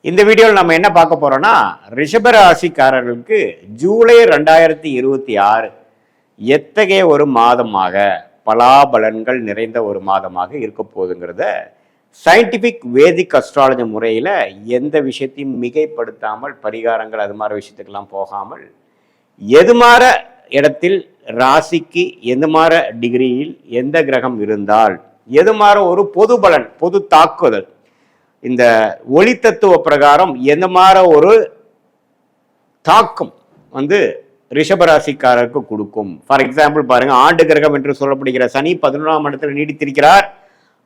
இந்த வீடியோவில் நம்ம என்ன பார்க்க போறோம்னா ரிஷபராசிக்காரர்களுக்கு ஜூலை 2026 எத்தகைய ஒரு மாதமாக பலாபலன்கள் நிறைந்த ஒரு மாதமாக இருக்க போகுதுங்கிறத சயின்டிபிக் வேதிக் அஸ்ட்ராலஜி முறையில் எந்த விஷயத்தையும் மிகைப்படுத்தாமல் பரிகாரங்கள் அது மாதிரி விஷயத்துக்கெல்லாம் போகாமல் எது மாற இடத்தில் ராசிக்கு எந்த மாற டிகிரியில் எந்த கிரகம் இருந்தால் எது மாற ஒரு பொது பலன் பொது தாக்குதல் இந்த ஒளி தத்துவ பிரகாரம் எந்த மாதிரி ஒரு தாக்கம் வந்து ரிஷபராசிக்காரருக்கு கொடுக்கும். ஃபார் எக்ஸாம்பிள் பாருங்க, ஆண்டு கிரகம் என்று சொல்லப்படுகிற சனி 11ஆம் இடத்துல நீடித்திருக்கிறார்,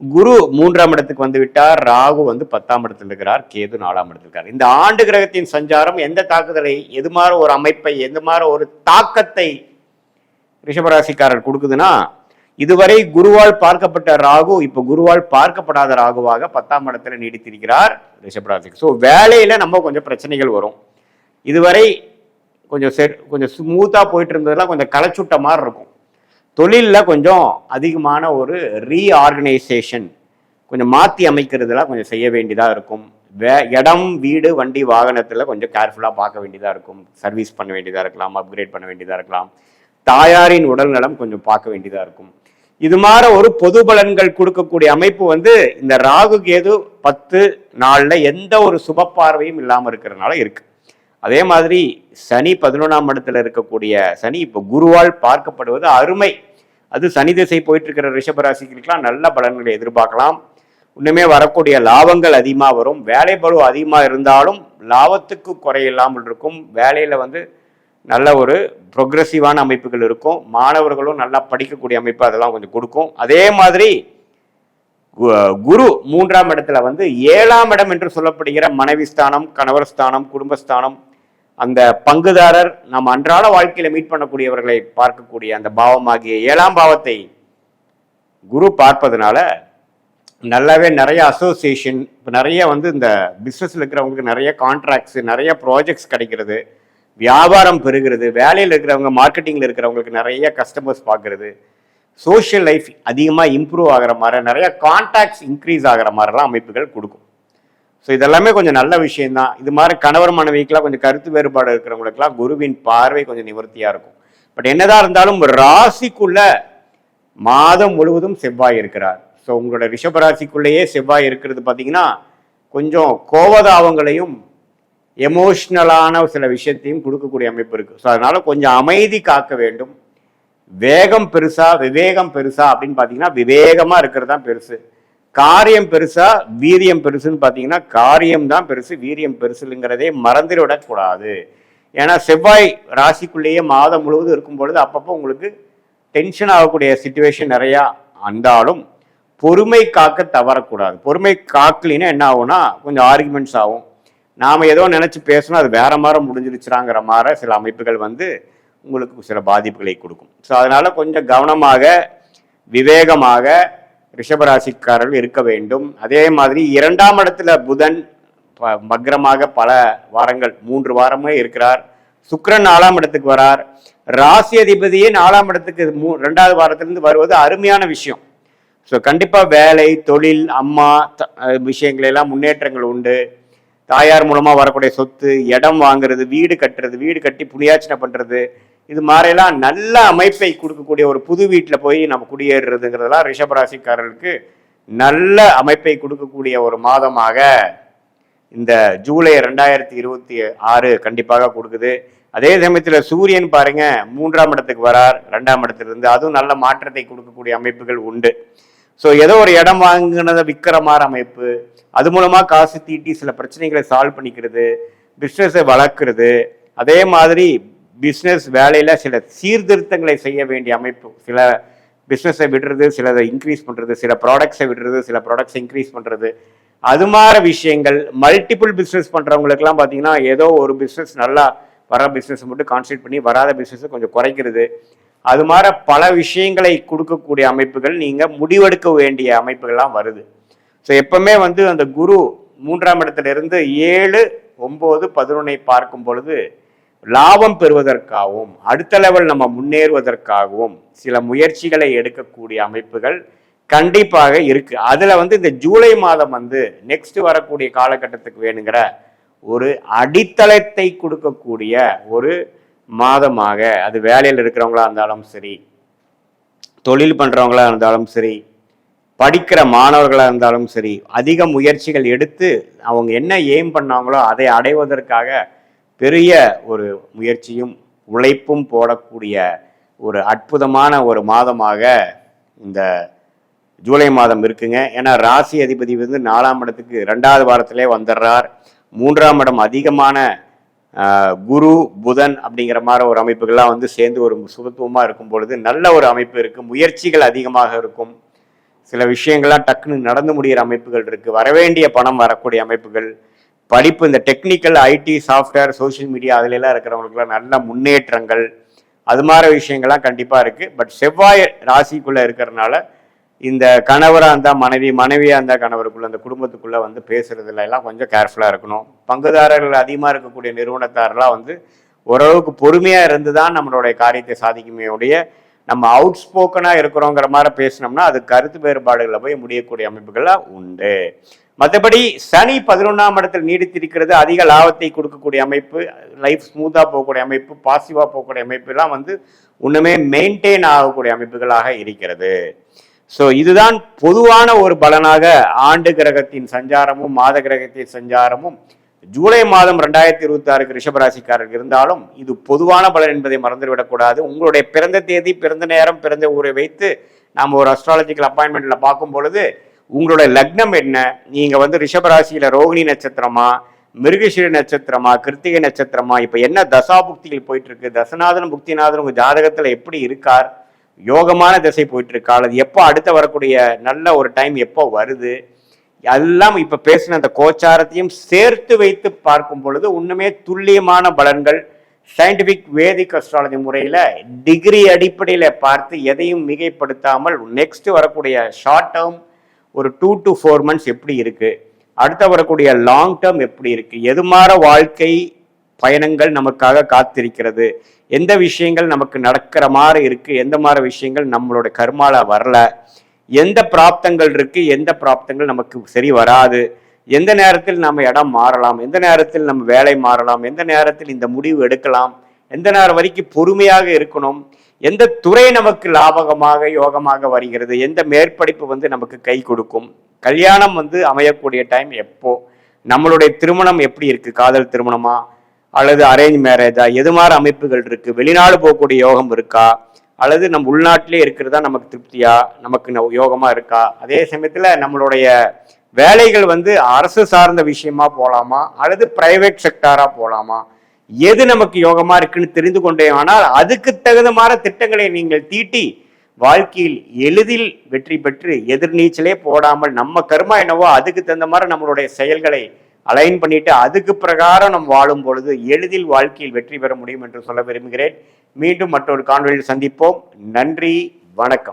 குரு 3ஆம் இடத்துக்கு வந்து விட்டார், ராகு வந்து 10ஆம் இடத்துல இருக்கிறார், கேது 4ஆம் இடத்துல இருக்கார். இந்த ஆண்டு கிரகத்தின் சஞ்சாரம் எந்த தாக்குதலை எது மாதிரி ஒரு அமைப்பை எந்த மாதிரி ஒரு தாக்கத்தை ரிஷபராசிக்காரர் கொடுக்குதுன்னா, இதுவரை குருவால் பார்க்கப்பட்ட ராகு இப்ப குருவால் பார்க்கப்படாத ராகுவாக 10ஆம் இடத்துல நீடித்திருக்கிறார் ரிஷபராசிக்கு. ஸோ வேலையில நம்ம கொஞ்சம் பிரச்சனைகள் வரும். இதுவரை கொஞ்சம் ஸ்மூத்தா போயிட்டு இருந்ததெல்லாம் கொஞ்சம் களைச்சுட்ட மாதிரி இருக்கும். தொழிலில் கொஞ்சம் அதிகமான ஒரு ரீஆர்கனைசேஷன் கொஞ்சம் மாற்றி அமைக்கிறதுலாம் கொஞ்சம் செய்ய வேண்டியதாக இருக்கும். இடம் வீடு வண்டி வாகனத்தில் கொஞ்சம் கேர்ஃபுல்லாக பார்க்க வேண்டியதாக இருக்கும். சர்வீஸ் பண்ண வேண்டியதாக இருக்கலாம், அப்கிரேட் பண்ண வேண்டியதாக இருக்கலாம். தாயாரின் உடல் நலம் கொஞ்சம் பார்க்க வேண்டியதாக இருக்கும். இது மாதிரி ஒரு பொது பலன்கள் கொடுக்கக்கூடிய அமைப்பு வந்து இந்த ராகு கேது 10 நாள்ல எந்த ஒரு சுப பார்வையும் இல்லாமல் இருக்கிறதுனால இருக்கு. அதே மாதிரி சனி 11ஆம் இடத்துல இருக்கக்கூடிய சனி இப்போ குருவால் பார்க்கப்படுவது அருமை. அது சனி திசை போயிட்டு இருக்கிற ரிஷபராசிகளுக்கெல்லாம் நல்ல பலன்களை எதிர்பார்க்கலாம். இன்னுமே வரக்கூடிய லாபங்கள் அதிகமாக வரும். வேலை பளு அதிகமாக இருந்தாலும் லாபத்துக்கு குறையில்லாமல் இருக்கும். வேலையில வந்து நல்ல ஒரு ப்ரொக்ரெசிவான அமைப்புகள் இருக்கும். மாணவர்களும் நல்லா படிக்கக்கூடிய அமைப்பு அதெல்லாம் கொஞ்சம் கொடுக்கும். அதே மாதிரி குரு 3ஆம் இடத்துல வந்து 7ஆம் இடம் என்று சொல்லப்படுகிற மனைவி ஸ்தானம், கணவர் ஸ்தானம், குடும்பஸ்தானம், அந்த பங்குதாரர் நம்ம அன்றாட வாழ்க்கையில மீட் பண்ணக்கூடியவர்களை பார்க்கக்கூடிய அந்த பாவமாகிய 7ஆம் பாவத்தை குரு பார்ப்பதனால நல்லாவே நிறைய அசோசியேஷன், இப்போ நிறைய வந்து இந்த பிஸ்னஸ்ல இருக்கிறவங்களுக்கு நிறைய கான்ட்ராக்ட்ஸ், நிறைய ப்ராஜெக்ட்ஸ் கிடைக்கிறது, வியாபாரம் பெறுகிறது, வேலையில் இருக்கிறவங்க மார்க்கெட்டிங்கில் இருக்கிறவங்களுக்கு நிறைய கஸ்டமர்ஸ் பார்க்கறது, சோஷியல் லைஃப் அதிகமாக இம்ப்ரூவ் ஆகிற மாதிரி நிறைய கான்டாக்ட்ஸ் இன்க்ரீஸ் ஆகிற மாதிரிலாம் அமைப்புகள் கொடுக்கும். ஸோ இதெல்லாமே கொஞ்சம் நல்ல விஷயம்தான். இது மாதிரி கணவர் மனைவிக்கெல்லாம் கொஞ்சம் கருத்து வேறுபாடு இருக்கிறவங்களுக்குலாம் குருவின் பார்வை கொஞ்சம் நிவர்த்தியாக இருக்கும். பட் என்னதான் இருந்தாலும் ராசிக்குள்ள மாதம் முழுவதும் செவ்வாய் இருக்கிறார். ஸோ உங்களோட ரிஷபராசிக்குள்ளேயே செவ்வாய் இருக்கிறது பார்த்தீங்கன்னா கொஞ்சம் கோபதாபங்களையும் எமோஷ்னலான சில விஷயத்தையும் கொடுக்கக்கூடிய அமைப்பு இருக்கு. ஸோ அதனால கொஞ்சம் அமைதி காக்க வேண்டும். வேகம் பெருசா விவேகம் பெருசா அப்படின்னு பார்த்தீங்கன்னா விவேகமா இருக்கிறது தான் பெருசு. காரியம் பெருசா வீரியம் பெருசுன்னு பார்த்தீங்கன்னா காரியம் தான் பெருசு, வீரியம் பெருசுங்கிறதே மறந்துவிடக்கூடாது. ஏன்னா செவ்வாய் ராசிக்குள்ளேயே மாதம் முழுவதும் இருக்கும் பொழுது அப்பப்போ உங்களுக்கு டென்ஷன் ஆகக்கூடிய சிச்சுவேஷன் நிறையா இருந்தாலும் பொறுமை காக்க தவறக்கூடாது. பொறுமை காக்கலின்னா என்ன ஆகும்னா கொஞ்சம் ஆர்குமெண்ட்ஸ் ஆகும். நாம் ஏதோ நினச்சி பேசணும், அது வேற மாதிரி முடிஞ்சிருச்சுறாங்கிற மாதிரி சில அமைப்புகள் வந்து உங்களுக்கு சில பாதிப்புகளை கொடுக்கும். ஸோ அதனால கொஞ்சம் கவனமாக விவேகமாக ரிஷபராசிக்காரர்கள் இருக்க வேண்டும். அதே மாதிரி 2ஆம் இடத்துல புதன் வக்ரமாக பல வாரங்கள் 3 வாரமே இருக்கிறார். சுக்கிரன் 4ஆம் இடத்துக்கு வரார். ராசி அதிபதியே 4ஆம் இடத்துக்கு 2வது வாரத்திலிருந்து வருவது அருமையான விஷயம். ஸோ கண்டிப்பாக வேலை தொழில் அம்மா விஷயங்கள் எல்லாம் முன்னேற்றங்கள் உண்டு. தாயார் மூலமா வரக்கூடிய சொத்து, இடம் வாங்குறது, வீடு கட்டுறது, வீடு கட்டி புனியாச்சனை பண்றது, இது மாதிரிலாம் நல்ல அமைப்பை கொடுக்கக்கூடிய ஒரு புது வீட்டில் போய் நம்ம குடியேறுறதுங்கிறதெல்லாம் ரிஷபராசிக்காரர்களுக்கு நல்ல அமைப்பை கொடுக்கக்கூடிய ஒரு மாதமாக இந்த ஜூலை 2026 கண்டிப்பாக கொடுக்குது. அதே சமயத்தில் சூரியன் பாருங்க 3ஆம் இடத்துக்கு வரார் 2ஆம் இடத்திலிருந்து, அதுவும் நல்ல மாற்றத்தை கொடுக்கக்கூடிய அமைப்புகள் உண்டு. ஸோ ஏதோ ஒரு இடம் வாங்கினதை விற்கிற மாதிரி அமைப்பு, அது மூலமாக காசு தீட்டி சில பிரச்சனைகளை சால்வ் பண்ணிக்கிறது, பிஸ்னஸை வளர்க்குறது, அதே மாதிரி பிஸ்னஸ் வேலையில் சில சீர்திருத்தங்களை செய்ய வேண்டிய அமைப்பு, சில பிஸ்னஸை விடுறது, சிலதை இன்க்ரீஸ் பண்ணுறது, சில ப்ராடக்ட்ஸை விடுறது, சில ப்ராடக்ட்ஸை இன்க்ரீஸ் பண்ணுறது, அது மாதிரி விஷயங்கள். மல்டிபிள் பிஸ்னஸ் பண்ணுறவங்களுக்குலாம் பார்த்தீங்கன்னா ஏதோ ஒரு பிஸ்னஸ் நல்லா வர பிஸ்னஸை மட்டும் கான்சன்ட்ரேட் பண்ணி வராத பிஸ்னஸை கொஞ்சம் குறைக்கிறது, அது மாதிரி பல விஷயங்களை கொடுக்கக்கூடிய அமைப்புகள் நீங்கள் முடிவெடுக்க வேண்டிய அமைப்புகள்லாம் வருது. ஸோ எப்பவுமே வந்து அந்த குரு 3ஆம் இடத்துல இருந்து 7, 9, 11 பார்க்கும் பொழுது லாபம் பெறுவதற்காகவும் அடுத்த லெவல் நம்ம முன்னேறுவதற்காகவும் சில முயற்சிகளை எடுக்கக்கூடிய அமைப்புகள் கண்டிப்பாக இருக்கு. அதுல வந்து இந்த ஜூலை மாதம் வந்து நெக்ஸ்ட் வரக்கூடிய காலகட்டத்துக்கு வேணுங்கிற ஒரு அடித்தளத்தை கொடுக்கக்கூடிய ஒரு மாதமாக, அது வேலையில் இருக்கிறவங்களா இருந்தாலும் சரி, தொழில் பண்றவங்களா இருந்தாலும் சரி, படிக்கிற மாணவர்களாக இருந்தாலும் சரி, அதிக முயற்சிகள் எடுத்து அவங்க என்ன எய்ம் பண்ணாங்களோ அதை அடைவதற்காக பெரிய ஒரு முயற்சியும் உழைப்பும் போடக்கூடிய ஒரு அற்புதமான ஒரு மாதமாக இந்த ஜூலை மாதம் இருக்குங்க. ஏன்னா ராசி அதிபதி வந்து 4ஆம் இடத்துக்கு 2வது வாரத்திலே வந்துடுறார். 3ஆம் இடம் அதிகமான குரு புதன் அப்படிங்கிற மாதிரி ஒரு அமைப்புகள்லாம் வந்து சேர்ந்து ஒரு சுபத்துவமாக இருக்கும் பொழுது நல்ல ஒரு அமைப்பு இருக்குது. முயற்சிகள் அதிகமாக இருக்கும். சில விஷயங்கள்லாம் டக்குன்னு நடந்து முடிகிற அமைப்புகள் இருக்குது. வரவேண்டிய பணம் வரக்கூடிய அமைப்புகள், படிப்பு, இந்த technical, IT, software, social media அதிலெல்லாம் இருக்கிறவங்களுக்குலாம் நல்ல முன்னேற்றங்கள், அது மாதிரி விஷயங்கள்லாம் கண்டிப்பாக இருக்குது. பட் செவ்வாய் ராசிக்குள்ளே இருக்கிறதுனால இந்த கணவராக இருந்தால் மனைவி, மனைவியாக இருந்தால் கணவருக்குள்ள, அந்த குடும்பத்துக்குள்ளே வந்து பேசுறதுல எல்லாம் கொஞ்சம் கேர்ஃபுல்லாக இருக்கணும். பங்குதாரர்கள் அதிகமாக இருக்கக்கூடிய நிறுவனத்தாரெல்லாம் வந்து ஓரளவுக்கு பொறுமையாக இருந்து தான் நம்மளுடைய காரியத்தை சாதிக்குமே உடைய, நம்ம அவுட் ஸ்போக்கனாக இருக்கிறோங்கிற மாதிரி பேசினோம்னா அது கருத்து வேறுபாடுகளில் போய் முடியக்கூடிய அமைப்புகள்லாம் உண்டு. மற்றபடி சனி 11ஆம் இடத்தில் நீடித்திருக்கிறது. அதிக லாபத்தை கொடுக்கக்கூடிய அமைப்பு, லைஃப் ஸ்மூத்தாக போகக்கூடிய அமைப்பு, பாசிட்டிவாக போகக்கூடிய அமைப்புலாம் வந்து ஒன்றுமே மெயின்டைன் ஆகக்கூடிய அமைப்புகளாக இருக்கிறது. ஸோ இதுதான் பொதுவான ஒரு பலனாக ஆண்டு கிரகத்தின் சஞ்சாரமும் மாத கிரகத்தின் சஞ்சாரமும் ஜூலை மாதம் 2026 ரிஷபராசிக்காரர்கள் இருந்தாலும் இது பொதுவான பலன் என்பதை மறந்துவிடக்கூடாது. உங்களுடைய பிறந்த தேதி, பிறந்த நேரம், பிறந்த ஊரை வைத்து நாம் ஒரு அஸ்ட்ராலஜிக்கல் அப்பாயின்மெண்ட்ல பார்க்கும் பொழுது உங்களுடைய லக்னம் என்ன, நீங்க வந்து ரிஷபராசியில ரோகிணி நட்சத்திரமா, மிருகஷிர நட்சத்திரமா, கிருத்திகை நட்சத்திரமா, இப்ப என்ன தசாபுக்திகள் போயிட்டு இருக்கு, தசநாதன் புக்திநாதன் உங்க ஜாதகத்துல எப்படி இருக்கார், யோகமான திசை போயிட்டு இருக்கா, அது எப்போ அடுத்த வரக்கூடிய நல்ல ஒரு டைம் எப்போ வருது, எல்லாம் இப்ப பேசின அந்த கோச்சாரத்தையும் சேர்த்து வைத்து பார்க்கும் பொழுது உண்மையே துல்லியமான பலன்கள் சயின்டிபிக் வேதிக் அஸ்ட்ராலஜி முறையில டிகிரி அடிப்படையில பார்த்து எதையும் மிகைப்படுத்தாமல் நெக்ஸ்ட் வரக்கூடிய ஷார்ட் டேர்ம் ஒரு 2 to 4 months எப்படி இருக்கு, அடுத்த வரக்கூடிய லாங் டேர்ம் எப்படி இருக்கு, எது மாற வாழ்க்கை பயணங்கள் நமக்காக காத்திருக்கிறது, எந்த விஷயங்கள் நமக்கு நடக்கிற மாதிரி இருக்கு, எந்த மாதிரி விஷயங்கள் நம்மளோட கர்மால வரல, எந்த பிராப்தங்கள் இருக்கு, எந்த பிராப்தங்கள் நமக்கு சரி வராது, எந்த நேரத்தில் நம்ம இடம் மாறலாம், எந்த நேரத்தில் நம்ம வேலை மாறலாம், எந்த நேரத்தில் இந்த முடிவு எடுக்கலாம், எந்த நேரம் வரைக்கும் பொறுமையாக இருக்கணும், எந்த துறை நமக்கு லாபகமாக யோகமாக வருகிறது, எந்த மேற்படிப்பு வந்து நமக்கு கை கொடுக்கும், கல்யாணம் வந்து அமையக்கூடிய டைம் எப்போ, நம்மளுடைய திருமணம் எப்படி இருக்கு, காதல் திருமணமா அல்லது அரேஞ்ச் மேரேஜா, எது மாதிரி அமைப்புகள் இருக்கு, வெளிநாடு போகக்கூடிய யோகம் இருக்கா, அல்லது நம்ம உள்நாட்டிலே இருக்கிறதா நமக்கு திருப்தியா, நமக்கு யோகமா இருக்கா, அதே சமயத்துல நம்மளுடைய வேலைகள் வந்து அரசு சார்ந்த விஷயமா போகலாமா அல்லது பிரைவேட் செக்டாரா போகலாமா, எது நமக்கு யோகமா இருக்குன்னு தெரிந்து கொண்டே ஆனால் அதுக்கு தகுந்த மாதிரி திட்டங்களை நீங்கள் தீட்டி வாழ்க்கையில் எளிதில் வெற்றி பெற்று எதிர்நீச்சலே போடாமல் நம்ம கர்மா என்னவோ அதுக்கு தகுந்த மாதிரி நம்மளுடைய செயல்களை அலைன் பண்ணிட்டு அதுக்கு பிரகாரம் நம்ம வாழும் பொழுது எளிதில் வாழ்க்கையில் வெற்றி பெற முடியும் என்று சொல்ல விரும்புகிறேன். மீண்டும் மற்றொரு காணொளியில் சந்திப்போம். நன்றி, வணக்கம்.